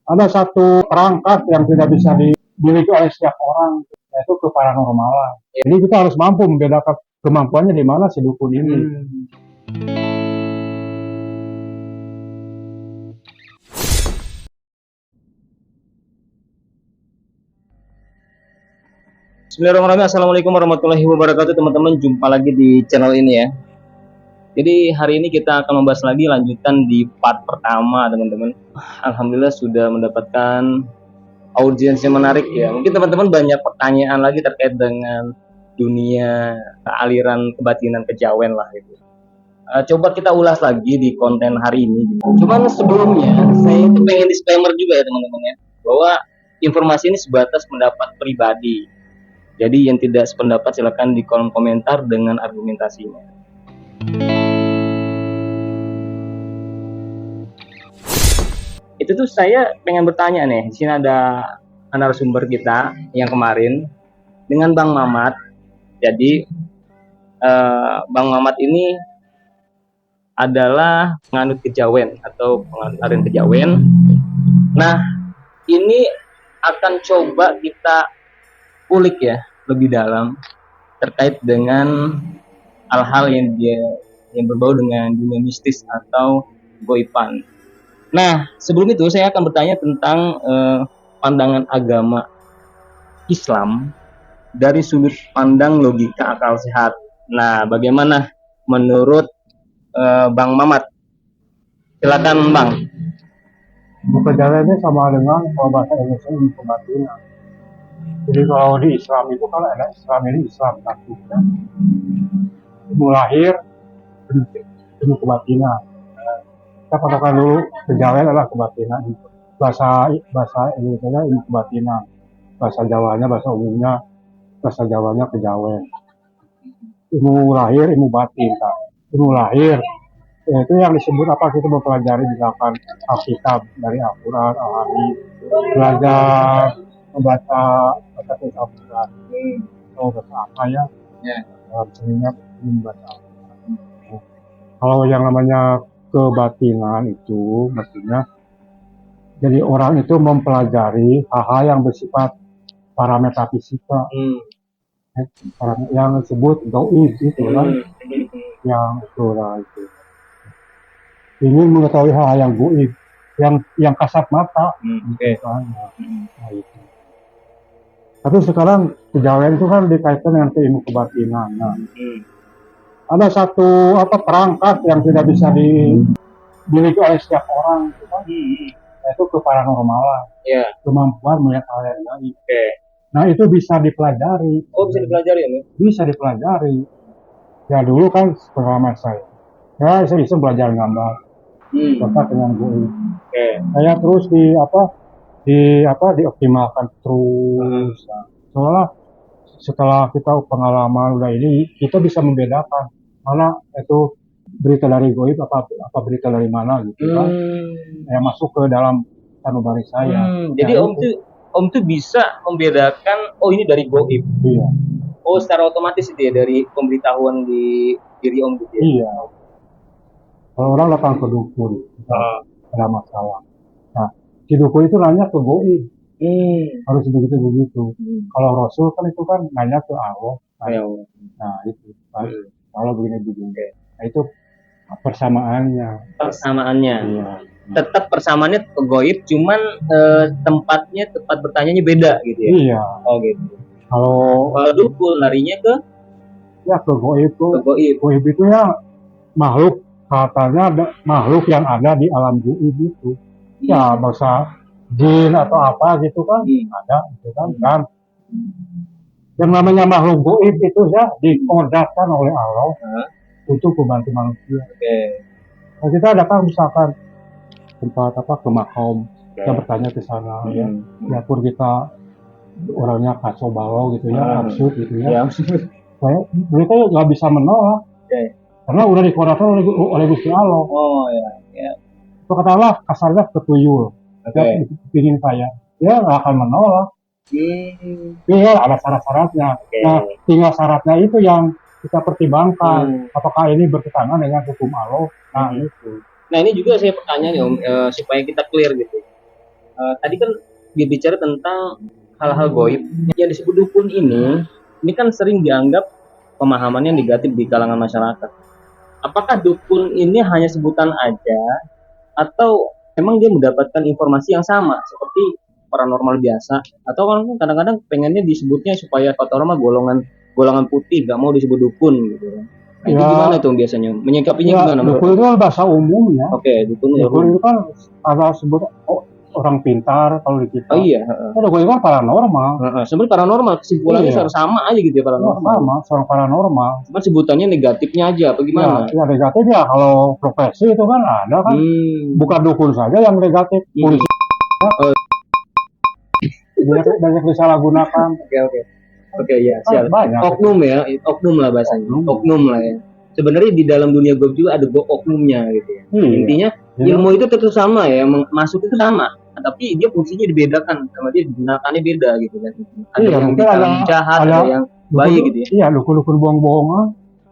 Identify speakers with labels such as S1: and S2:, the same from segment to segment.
S1: Ada satu perangkat yang tidak bisa dimiliki oleh setiap orang, yaitu ke paranormalan. Jadi kita harus mampu membedakan kemampuannya di mana si dukun ini.
S2: Bismillahirrahmanirrahim. Assalamualaikum warahmatullahi wabarakatuh, teman-teman. Jumpa lagi di channel ini ya. Jadi hari ini kita akan membahas lagi lanjutan di part pertama, teman-teman. Alhamdulillah sudah mendapatkan audiens yang menarik ya. Mungkin teman-teman banyak pertanyaan lagi terkait dengan dunia aliran kebatinan kejawen lah gitu. Coba kita ulas lagi di konten hari ini. Cuman sebelumnya saya itu pengen disclaimer juga ya teman-teman ya, bahwa informasi ini sebatas pendapat pribadi. Jadi yang tidak sependapat silakan di kolom komentar dengan argumentasinya. Itu tuh saya pengen bertanya nih, di sini ada narasumber kita yang kemarin dengan Bang Mamat. Jadi Bang Mamat ini adalah penganut kejawen atau penganut aliran kejawen. Nah, ini akan coba kita ulik ya lebih dalam terkait dengan hal-hal yang berbau dengan dunia mistis atau goiban. Nah, sebelum itu saya akan bertanya tentang pandangan agama Islam dari sudut pandang logika akal sehat. Nah, bagaimana menurut Bang Mamat? Silakan Bang.
S1: Kejawen ini sama dengan kalau bahasa Indonesia ilmu kebatinan. Jadi kalau di Islam itu kan ada Islam ini Islam satu, ilmu lahir, ilmu kebatinan. Kita katakan dulu kejawen adalah kebatinan. Bahasa Indonesia ilmu kebatinan, bahasa Jawanya, bahasa umumnya, bahasa Jawanya kejawen. Ilmu lahir, ilmu batin. Ilmu lahir itu yang disebut apa, kita mempelajari misalkan Alkitab dari Al-Quran, Al-Hadis, belajar membaca tulis Al-Quran, bahasa apa ya, sebenarnya membaca Al-Quran. Kalau yang namanya kebatinan itu maksudnya jadi orang itu mempelajari hal-hal yang bersifat parametafisika, yang disebut gaib itu kan, yang itulah itu. Ingin mengetahui hal yang gaib, yang kasat mata. Nah, itu. Tapi sekarang kejawen itu kan dikaitkan dengan ilmu kebatinan. Nah, ada satu perangkat yang tidak bisa dimiliki oleh setiap orang, yaitu ke paranormalan. Kemampuan melihat hal yang gaib. Nah, itu bisa dipelajari.
S2: Oh, bisa dipelajari ya?
S1: Bisa dipelajari. Ya dulu kan pengalaman saya bisa belajar gambar. Tetap dengan gaib. Saya terus dioptimalkan terus. Soalnya setelah kita pengalaman udah ini, kita bisa membedakan mana itu berita dari gaib apa berita dari mana gitu kan. Yang masuk ke dalam sanubari saya.
S2: Jadi Om tuh bisa membedakan, oh ini dari gaib.
S1: Iya.
S2: Oh, secara otomatis itu ya, dari pemberitahuan di diri Om gitu ya.
S1: Iya. Kalau orang datang ke dukun, ada masalah. Nah, si dukun itu nanya ke gaib. Harus begitu. Kalau Rasul kan itu kan nanya ke Allah. Nah itu. Kalau begini. Nah itu persamaannya.
S2: Iya. Tetap persamaannya ke gaib, cuman tempat bertanyanya beda gitu ya.
S1: Iya.
S2: Oh gitu.
S1: Kalau
S2: dukun larinya ke
S1: gaib. Gaib itu ya makhluk, katanya ada makhluk yang ada di alam gaib itu. Ya bahasa jin atau apa gitu kan, ada gitu kan. Yang namanya makhluk gaib itu ya dikodratkan oleh Allah untuk membantu manusia. Nah, kita ada kan misalkan tempat ke makom, kita bertanya ke sana ya pun kita orangnya kacau balau gitu ya, absurd gitu ya. Mereka nggak bisa menolak karena udah dikodratkan oleh Gusti Allah. Itu katakanlah kasarnya ketuyul, ingin saya, ya nggak akan menolak. Iya, ada syarat-syaratnya. Nah, tinggal syaratnya itu yang kita pertimbangkan. Apakah ini bertentangan dengan hukum Allah? Nah, itu.
S2: Nah, ini juga saya pertanyaan nih Om, supaya kita clear gitu. tadi kan dia bicara tentang hal-hal goib yang disebut dukun ini kan sering dianggap pemahamannya negatif di kalangan masyarakat. Apakah dukun ini hanya sebutan aja atau memang dia mendapatkan informasi yang sama seperti paranormal biasa, atau kan kadang-kadang pengennya disebutnya supaya kata orang mah golongan putih, nggak mau disebut dukun gitu kan. Nah, itu
S1: Ya,
S2: gimana tuh biasanya menyikapinya
S1: ya
S2: gimana menurut
S1: dukun itu kan bahasa umum ya.
S2: Oke, dukun ya.
S1: Dukun itu kan ada sebut orang pintar kalau di kita.
S2: Oh iya,
S1: Dukun itu kan paranormal.
S2: sebenarnya paranormal kesimpulannya
S1: Iya.
S2: sama aja gitu ya paranormal.
S1: Sama, seorang paranormal.
S2: Cuma sebutannya negatifnya aja apa gimana?
S1: Ya negatif ya kalau profesi itu kan ada kan. Bukan dukun saja yang negatif. Polisi banyak disalahgunakan.
S2: Oke, ya, siap.
S1: Banyak.
S2: Oknum ya, oknum lah bahasanya. Oknum lah ya. Sebenarnya di dalam dunia goib juga ada oknumnya gitu ya. Intinya ilmu itu tetap sama ya, masuk itu sama. Tapi dia fungsinya dibedakan, sama dia digunakannya beda gitu kan. Ada yang jahat, ada yang baik gitu ya.
S1: Iya, dukun-dukun bohong-bohongan.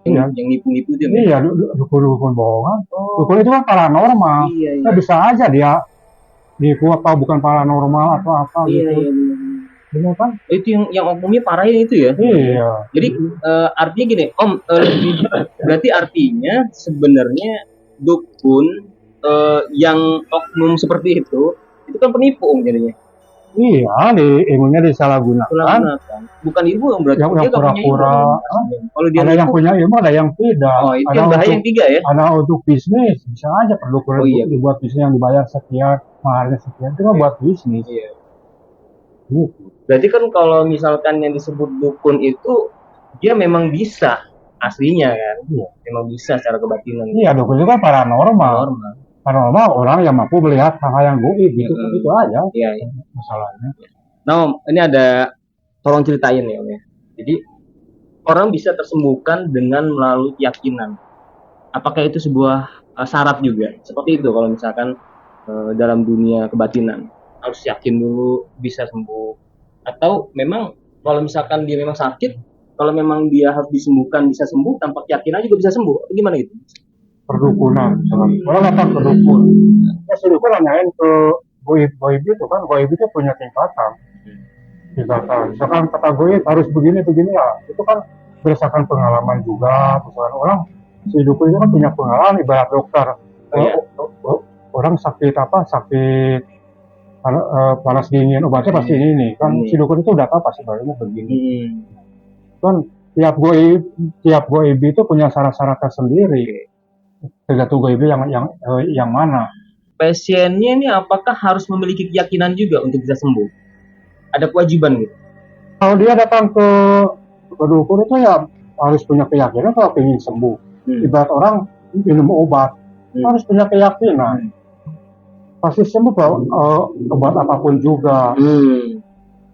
S2: Yang nipu-nipu itu.
S1: Iya, dukun-dukun bohongan. Dukun itu kan paranormal.
S2: Iya.
S1: Bisa aja dia nipu apa bukan paranormal atau apa gitu.
S2: Iya.
S1: Benar kan?
S2: Itu yang oknumnya parahin itu ya.
S1: Iya.
S2: Jadi artinya gini, Om, berarti artinya sebenarnya dukun yang oknum seperti itu kan penipu Om jadinya.
S1: Iya, ilmunya disalahgunakan.
S2: Bukan ilmu Om berarti.
S1: Yang pura-pura.
S2: Kalau dia
S1: ada yang punya ilmu, ada yang tidak.
S2: Oh, itu yang bahaya yang tiga ya.
S1: Ada untuk bisnis, bisa aja pendukun dibuat bisnis yang dibayar sekian, maharnya sekian, itu kan buat bisnis.
S2: Iya. Berarti kan kalau misalkan yang disebut dukun itu dia memang bisa aslinya kan, memang bisa secara kebatinan.
S1: Iya, dukun itu kan paranormal. Paranormal orang yang mampu melihat hal-hal yang goib gitu, itu aja.
S2: Iya.
S1: Masalahnya.
S2: Nah, Om, ini ada, tolong ceritain ya Om ya. Jadi orang bisa tersembuhkan dengan melalui keyakinan. Apakah itu sebuah syarat juga? Seperti itu kalau misalkan dalam dunia kebatinan harus yakin dulu bisa sembuh. Atau memang kalau misalkan dia memang sakit, kalau memang dia harus disembuhkan bisa sembuh tanpa keyakinan juga bisa sembuh. Bagaimana gitu?
S1: Perdukunan. Orang datang ke dukun. Ya si dukun nanyain ke goib itu kan, goib itu punya tingkatan. Misalkan kata goib harus begini ya. Itu kan berdasarkan pengalaman juga. Misalkan orang si dukun itu kan punya pengalaman ibarat dokter. Orang sakit panas dingin, obatnya pasti ini kan si dukun itu udah tahu pasti barunya begini. Kan tiap goib itu punya syarat-syarat tersendiri, tergantung goib yang mana.
S2: Pasiennya ini apakah harus memiliki keyakinan juga untuk bisa sembuh? Ada kewajiban gitu?
S1: Kalau dia datang ke dukun itu ya harus punya keyakinan kalau ingin sembuh. Ibarat orang minum obat harus punya keyakinan. Pasti sembuh obat apapun juga.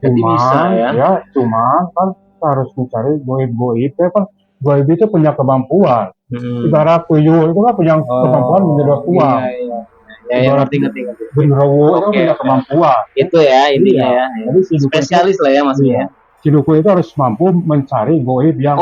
S2: Jadi bisa ya.
S1: Cuman kan harus mencari goib kan goib itu punya kemampuan. Ibarat tuyul itu kan punya kemampuan menjadi kuat.
S2: Ya, ngerti.
S1: Genderuwo itu punya kemampuan.
S2: Itu ya intinya ya. Jadi spesialis lah ya maksudnya.
S1: Si dukun itu harus mampu mencari goib yang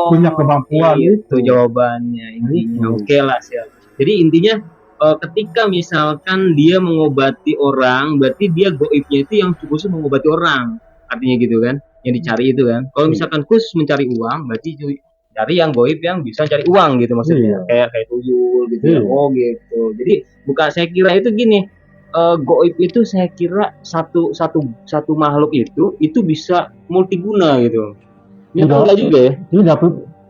S1: punya kemampuan.
S2: Itu jawabannya intinya. Oke lah siap. Jadi intinya ketika misalkan dia mengobati orang, berarti dia goibnya itu yang khusus mengobati orang, artinya gitu kan, yang dicari itu kan. Kalau misalkan khusus mencari uang, berarti cari yang goib yang bisa cari uang gitu maksudnya, kayak tuyul gitu ya. Oh gitu. Jadi bukan, saya kira itu gini, goib itu saya kira satu makhluk itu bisa multiguna gitu. Enggak juga ya?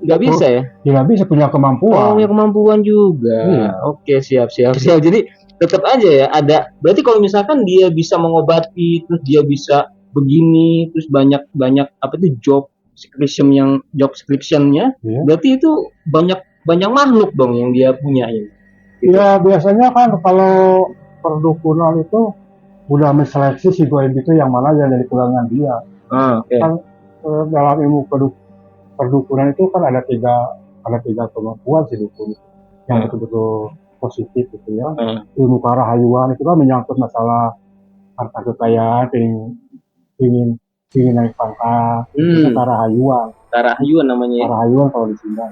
S2: Nggak bisa ya?
S1: Nggak bisa, punya kemampuan.
S2: Punya kemampuan juga. Oke, siap. Jadi tetap aja ya ada. Berarti kalau misalkan dia bisa mengobati, terus dia bisa begini, terus banyak apa itu job description-nya, berarti itu banyak makhluk dong yang dia punya ya.
S1: Iya, biasanya kan kalau perdukunan itu udah menseleksi si goib itu yang mana yang dari pegangan dia. Kan dalam ilmu perdukunan itu kan ada tiga kemampuan si dukun yang betul-betul positif gitu ya. Ilmu karahayuan itu kan menyangkut masalah harta kekayaan, ingin naik pangkat, itu karahayuan namanya. Karahayuan kalau di Sunda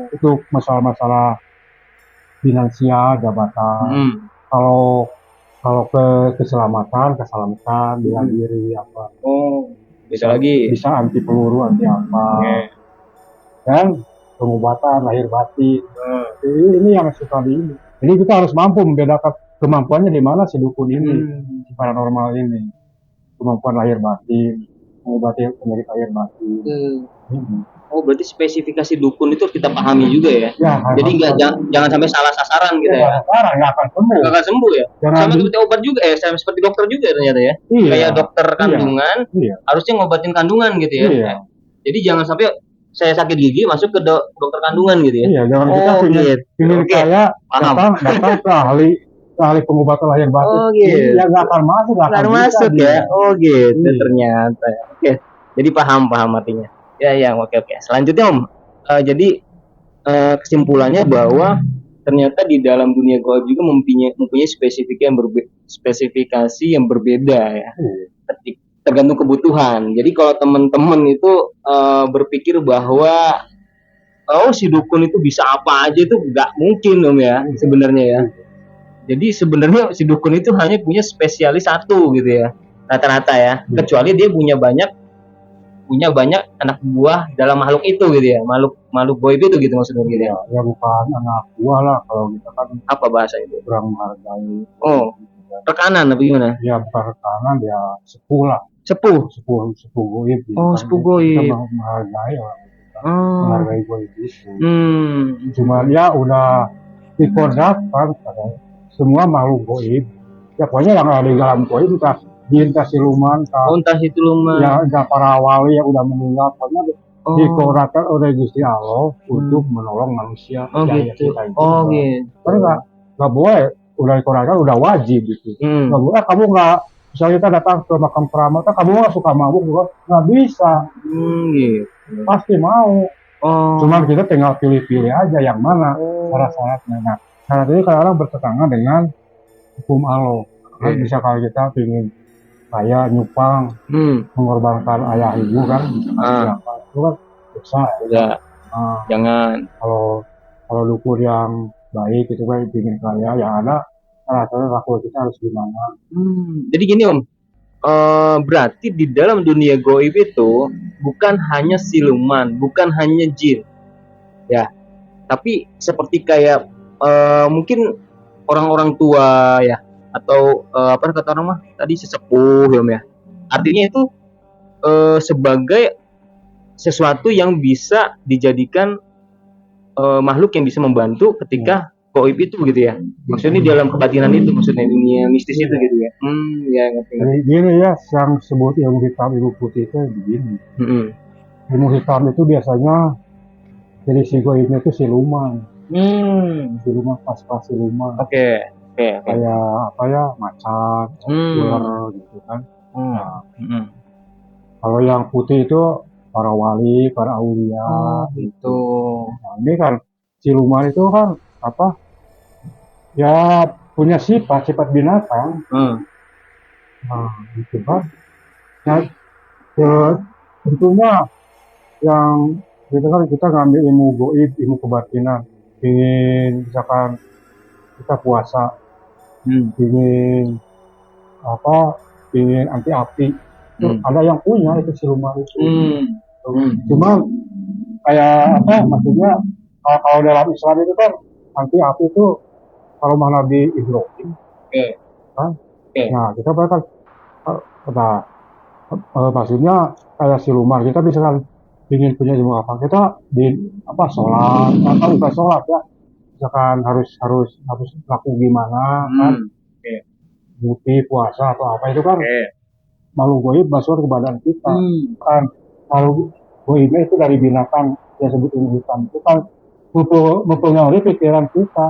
S1: itu masalah finansial, jabatan. Kalau Kalau keselamatan bela diri apa.
S2: Oh, bisa lagi.
S1: Bisa anti peluru, anti apa. Dan pengobatan lahir batin. Ini yang suka di ini. Jadi kita harus mampu membedakan kemampuannya di mana si dukun ini, si paranormal ini. Kemampuan lahir batin, mengobati penyakit lahir batin.
S2: Oh, berarti spesifikasi dukun itu kita pahami juga ya?
S1: Ya,
S2: jadi jangan sampai salah sasaran gitu ya?
S1: Sasaran nggak akan sembuh.
S2: Nggak akan sembuh ya? Sama seperti obat juga ya, sama seperti dokter juga ternyata ya?
S1: Iya.
S2: Kayak dokter kandungan, harusnya ngobatin kandungan gitu ya? Iya. Jadi jangan sampai saya sakit gigi masuk ke dokter kandungan gitu ya? Iya, jangan kita
S1: ingin kaya datang ke ahli pengobatan lahir batin.
S2: Oh gitu.
S1: Ya nggak akan masuk,
S2: nggak akan masuk ya? Oh gitu ternyata. Oke, jadi paham artinya. Ya, oke. Selanjutnya Om, jadi kesimpulannya bahwa ternyata di dalam dunia gaib juga mempunyai spesifikasi yang berbeda ya, tergantung kebutuhan. Jadi kalau teman-teman itu berpikir bahwa si dukun itu bisa apa aja, itu nggak mungkin Om ya sebenarnya ya. Jadi sebenarnya si dukun itu hanya punya spesialis satu gitu ya, rata-rata ya, kecuali dia punya banyak anak buah dalam makhluk itu gitu ya, makhluk gaib itu gitu maksudnya gitu ya.
S1: Ya bukan anak buah lah, kalau kita kan
S2: apa bahasa itu,
S1: kurang menghargai.
S2: Oh, rekanan apa gimana?
S1: Ya bukan rekanan, ya sepuh lah.
S2: Sepuh
S1: gaib.
S2: Oh, sepuh gaib.
S1: Kita menghargai orang kita, menghargai gaib itu. Cuma dia udah dikordakan semua makhluk gaib. Ya pokoknya yang ada di dalam gaib, entah siluman,
S2: entah siluman,
S1: ya para wali yang udah meninggal, karena dikordakan oleh Gusti Allah untuk menolong manusia.
S2: Gitu. Gitu.
S1: Karena nggak boleh, udah dikordakan udah wajib gitu. Nggak boleh kamu nggak, misalnya kita datang ke makam keramat, kamu nggak suka mabuk juga nggak bisa.
S2: Gitu.
S1: Pasti mau. Cuman kita tinggal pilih-pilih aja yang mana syarat-syaratnya. Nah, syarat ini kadang-kadang bertentangan dengan hukum Allah. Bisa kalau kita ingin kayak nyupang, mengorbankan ayah ibu kan, siapa itu kan dosa ya.
S2: Jangan.
S1: Kalau dukun yang baik itu kan ingin kaya, yang ada rata-rata laku kita harus gimana.
S2: Jadi gini Om, berarti di dalam dunia gaib itu bukan hanya siluman, bukan hanya jin, ya, tapi seperti kayak mungkin orang-orang tua ya, atau apa kata orang mah tadi, sesepuh ya Om ya. Artinya itu sebagai sesuatu yang bisa dijadikan makhluk yang bisa membantu ketika gaib itu gitu ya. Maksudnya dalam kebatinan itu, maksudnya dunia mistis itu gitu ya. Ya ngerti.
S1: Gini ya, yang sebut ilmu hitam, ilmu putih itu begini. Ilmu hitam itu biasanya jadi si gaibnya itu siluman. Siluman, pas siluman.
S2: Oke.
S1: Kayak apa ya, macan, ular gitu kan. Kalau yang putih itu para wali, para aulia gitu. Nah, ini kan siluman itu kan apa? Ya punya sifat binatang. Nah, gitu kan. Nah, tentunya yang kita ngambil ilmu gaib, ilmu kebatinan, ingin misalkan kita puasa, ingin anti api, ada yang punya itu siluman itu. Cuma kayak apa, maksudnya kalau dalam Islam itu kan anti api itu kalau Nabi Ibrahim. Nah kita kan maksudnya kayak siluman, kita bisa kan ingin punya ilmu apa, kita sholat atau bukan sholat ya, misalkan harus laku gimana kan, bukti puasa atau apa itu kan makhluk gaib masuk ke badan kita. Kan makhluk gaibnya itu dari binatang yang disebut ilmu hitam, itu kan mempengaruhi pikiran kita,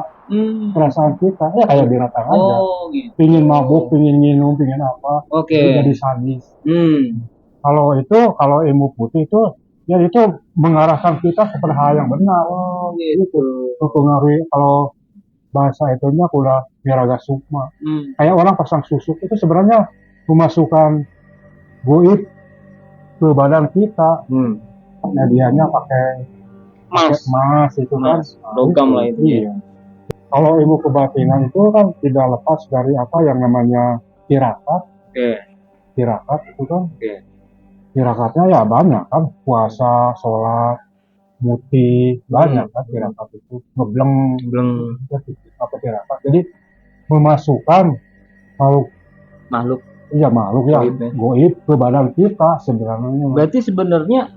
S1: perasaan kita, ya kayak binatang aja. Gitu. Pingin mabuk, pingin minum, pingin apa, jadi sadis. Kalau ilmu putih itu, ya itu mengarahkan kita kepada hal yang benar. Gitu. Mempengaruhi, kalau bahasa itunya udah miraga sukma. Kayak orang pasang susuk itu sebenarnya memasukkan gaib ke badan kita. Nah dianya pakai emas itu kan,
S2: logam lah itu. Iya.
S1: Kalau ilmu kebatinan itu kan tidak lepas dari apa yang namanya tirakat.
S2: Oke.
S1: Tirakat itu kan,
S2: Oke.
S1: tirakatnya ya banyak kan, puasa, sholat, muti, banyak kan tirakat itu, ngebleng,
S2: Belum
S1: apa tirakat. Jadi memasukkan makhluk,
S2: makhluk
S1: makhluk ya,
S2: Goib ya.
S1: goib ke badan kita sebenarnya.
S2: Berarti sebenarnya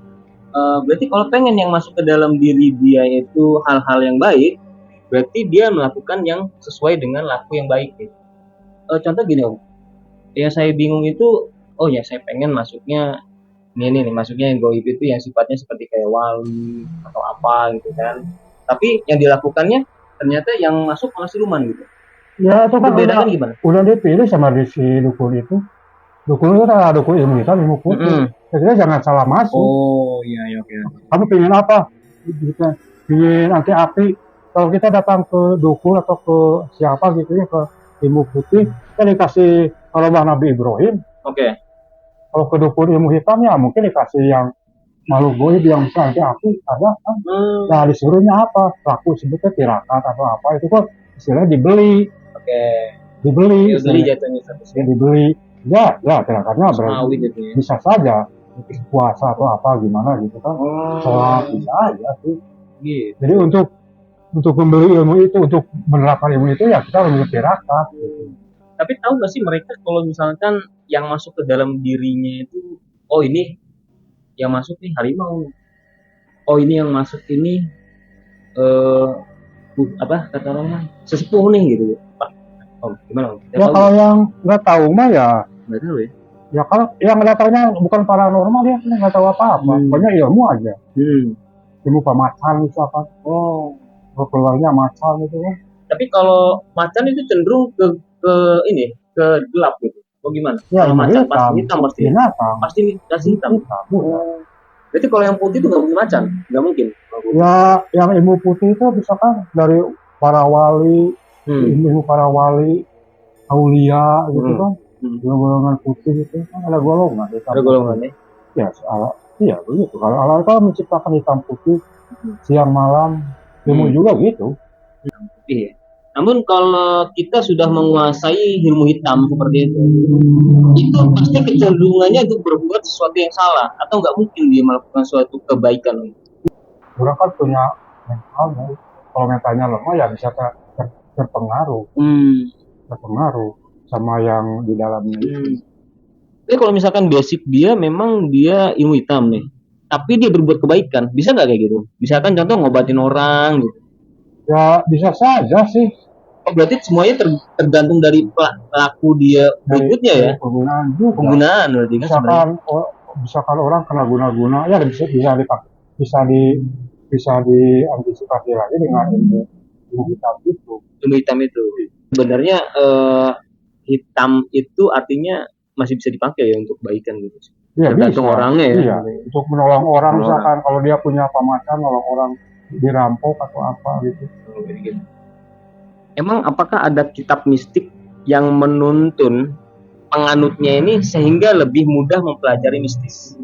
S2: berarti kalau pengen yang masuk ke dalam diri dia itu hal-hal yang baik, berarti dia melakukan yang sesuai dengan laku yang baik gitu. Contoh gini Om, ya saya bingung itu, oh ya saya pengen masuknya ini nih, masuknya yang goib itu yang sifatnya seperti kayak wali atau apa gitu kan. Tapi yang dilakukannya ternyata yang masuk malah siluman gitu.
S1: Ya itu kan
S2: Bedakan gimana?
S1: udah dipilih sama si dukun itu. Dukun itu adalah dukun ilmu hitam, ilmu putih. Jadi jangan salah masuk.
S2: Oh iya oke.
S1: Kamu pengen apa? Kita pengen anti api. Kalau kita datang ke dukun atau ke siapa gitu ya, ke ilmu putih, kita dikasih kalau Nabi Ibrahim.
S2: Oke.
S1: Kalau ke dukun ilmu hitam ya mungkin dikasih yang makhluk goib yang bisa anti api, ada kan? Nah disuruhnya apa? Laku sebutnya tirakat atau apa itu kok istilahnya dibeli.
S2: Oke.
S1: Dibeli.
S2: Dibeli jatuhnya statusnya.
S1: Dibeli. Ya tirakatnya berarti
S2: gitu ya.
S1: bisa saja puasa atau apa gimana gitu kan. Sholat bisa aja sih.
S2: Gitu.
S1: Jadi untuk membeli ilmu itu, untuk menerapkan ilmu itu ya kita harus tirakat. Gitu.
S2: Tapi tahu nggak sih mereka kalau misalkan yang masuk ke dalam dirinya itu, oh ini yang masuk nih harimau, oh ini yang masuk ini apa kata orang sesepuh nih gitu Pak. Oh gimana?
S1: Ya kalau yang nggak tahu mah ya
S2: nggak tahu ya.
S1: Ya kalau yang nggak tahunya bukan paranormal ya nggak tahu apa-apa. Pokoknya ilmu aja. Ilmu pemacan misalkan. Oh keluarnya macan gitu kan.
S2: Tapi kalau macan itu cenderung ke ini ke gelap gitu. Oh gimana?
S1: Ya,
S2: kalau macan pasti hitam pasti.
S1: Binatang.
S2: Pasti hitam. Berarti kalau yang putih itu nggak mungkin macan, nggak mungkin.
S1: Ya, yang ilmu putih itu misalkan dari para wali, ilmu para wali, aulia gitu kan, golongan putih itu kan ada golongan.
S2: Ada golongan ya?
S1: Ya, iya begitu. Kalau Allah kan menciptakan hitam putih, siang malam, ilmu juga gitu.
S2: Iya. Namun kalau kita sudah menguasai ilmu hitam seperti itu pasti kecenderungannya untuk berbuat sesuatu yang salah atau nggak mungkin dia melakukan suatu kebaikan.
S1: Orang kan punya mental, kalau mentalnya lemah ya bisa terpengaruh, terpengaruh sama yang di dalamnya. Jadi
S2: kalau misalkan basic dia memang dia ilmu hitam nih, tapi dia berbuat kebaikan, bisa nggak kayak gitu? Misalkan contoh ngobatin orang gitu.
S1: Ya bisa saja sih.
S2: Oh berarti semuanya tergantung dari pelaku dia berikutnya ya?
S1: Penggunaan juga.
S2: Penggunaan berarti kan.
S1: Misalkan orang kena guna-guna, ya bisa dipakai, bisa diantisipasi lagi dengan ilmu hitam itu.
S2: Ilmu hitam itu. Sebenarnya hitam itu artinya masih bisa dipakai ya untuk kebaikan gitu.
S1: Ya,
S2: tergantung orangnya ya.
S1: Iya. Untuk menolong orang misalkan kalau dia punya pemacan, nolong orang dirampok atau apa gitu.
S2: Emang apakah ada kitab mistik yang menuntun penganutnya ini sehingga lebih mudah mempelajari mistis?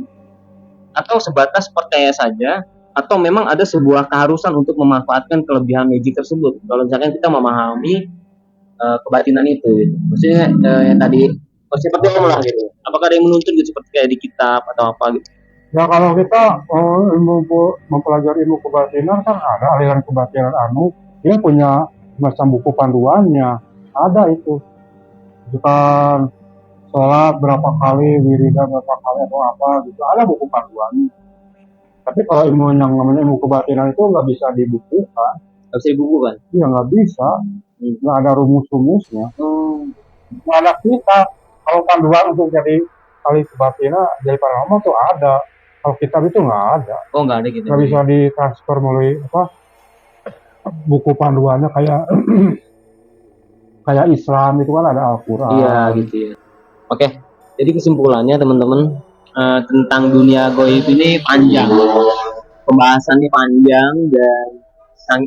S2: Atau sebatas percaya saja? Atau memang ada sebuah keharusan untuk memanfaatkan kelebihan magic tersebut? Kalau misalkan kita memahami kebatinan itu, gitu. Maksudnya yang tadi seperti apa lah gitu. Apakah ada yang menuntun gitu seperti kayak di kitab atau apa gitu?
S1: Ya kalau kita mempelajari ilmu kebatinan kan ada aliran kebatinan dia punya macam buku panduannya, ada itu. Bukan sholat berapa kali, wiridan berapa kali atau apa gitu, ada buku panduannya. Tapi kalau ilmu yang namanya ilmu kebatinan itu nggak bisa dibukukan.
S2: Nggak bisa dibukukan?
S1: Iya nggak bisa, nggak ada rumus-rumusnya. Nggak ada kita. Kalau panduan untuk jadi kali kebatinan, jadi paranormal tuh ada. Kalau kitab itu nggak ada.
S2: Oh nggak ada gitu.
S1: Nggak bisa ditransfer melalui apa? Buku panduannya kayak Islam itu kan ada Al-Quran.
S2: Iya gitu ya. Oke, jadi kesimpulannya teman-teman tentang dunia goib ini panjang, pembahasannya panjang dan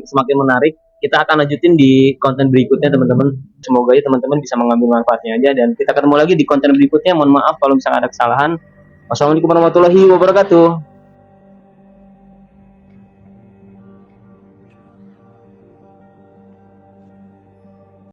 S2: semakin menarik. Kita akan lanjutin di konten berikutnya teman-teman. Semoga ya teman-teman bisa mengambil manfaatnya aja dan kita ketemu lagi di konten berikutnya. Mohon maaf kalau misalnya ada kesalahan. Wassalamualaikum warahmatullahi wabarakatuh.